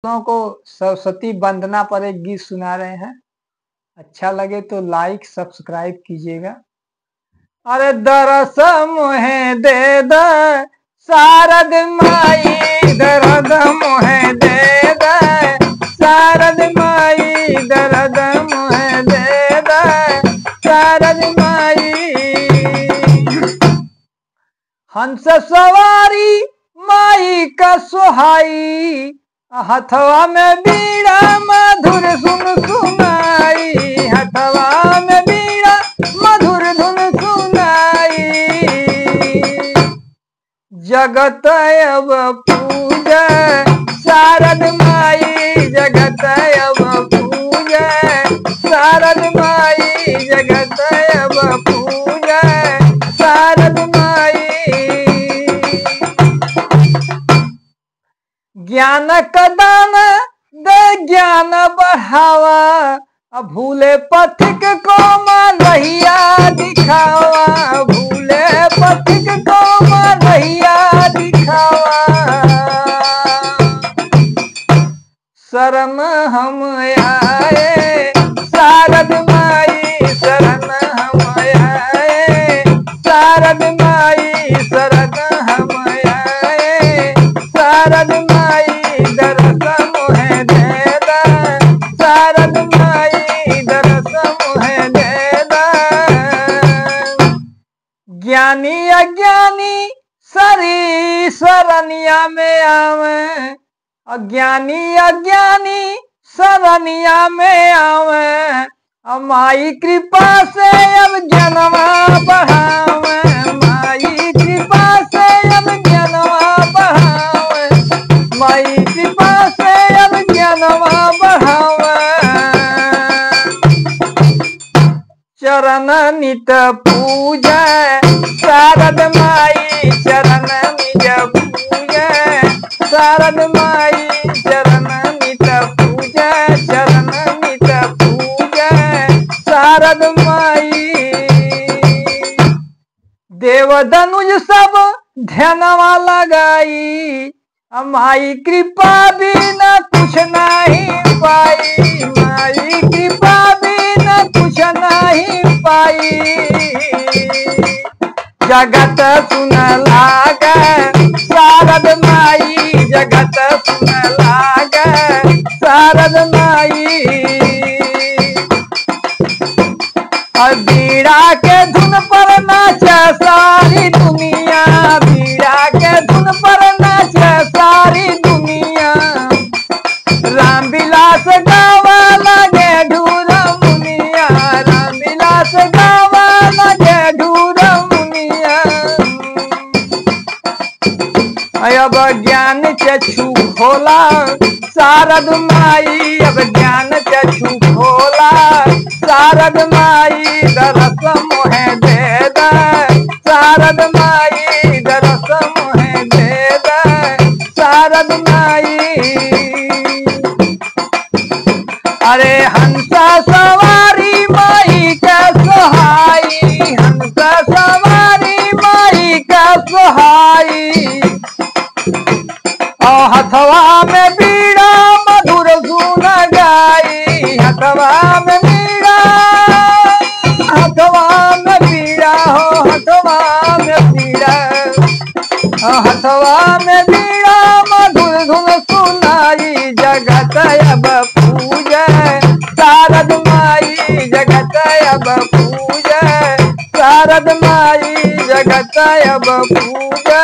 दोस्तों को सरस्वती वंदना पर एक गीत सुना रहे हैं। अच्छा लगे तो लाइक सब्सक्राइब कीजिएगा। अरे दरस मोहे दे द शारद माई, दरद मोहे दे द शारद माई, दरद मोहे दे द शारद माई। हंस सवारी माई का सोहाई, हथवा में बीड़ा मधुर सुन सुनाई, हथवा में बीड़ा मधुर धुन सुनाई। जगत अब पूजा शारद माई, जगत अब पूजा शारद माई, जगत अब पूजा शारद माई। ज्ञान का दाना दे ज्ञान बढ़ावा, भूले पथिक को रहिया दिखावा, भूले पथिक को रहिया दिखावा। शरण हम आए शारद माई, शरण हम आए शारद माई, शरण हम आए शारद माई, दरस मोहे दे द शारद माई, दरस मोहे दे द। ज्ञानी अज्ञानी सरी सरनिया में आवे, अज्ञानी अज्ञानी सरनिया में आवे। माई कृपा से अब जन्मा बढ़ावे, माई कृपा से अब जन्मा बढ़ावे, माई कृपा से अब जन्मा बढ़ावे। चरण नित पूजा शारद माई, चरण निज पूजा शारद माई, चरण नित पूजा, चरण नित पूजा शारद माई। देव धनुज सब ध्यानवा लगाई, माई कृपा बिना कुछ नहीं पाई, माई कृपा बिना कुछ नहीं पाई। जगत सुन लागा शारद माई, जगत सुन लागा शारद माई। बीड़ा के धुन पर नाचे सारी दुनिया, बीड़ा के धुन पर नाचे सारी दुनिया। राम विलास गावा लगे ढूर मुनिया, राम विलास गावा लगे ढूर मुनिया। अब ज्ञान चक्षु खोला शारद माई, अब ज्ञान चक्षु खोला शारद माई, दरस मोहे दे द शारद माई, दरस मोहे दे द शारद माई। अरे हंसा सवारी माई का सोहाई, हंसा सवारी माई का सोहाई। और हथवा में बीड़ा मधुर सुन गाई, हथवा में बीड़ा, हथवा में बीड़ा हो, हथवा में बीड़ा, हथवा में बीड़ा मधुर धुन सुनाई। जगत अब पूजा शारद माई, जगत अब पूजा शारद माई, जगत अब पूजा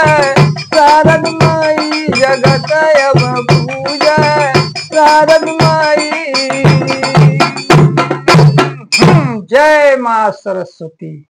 शारद माई, जगत अब पूजा शारद माई। जय मां सरस्वती।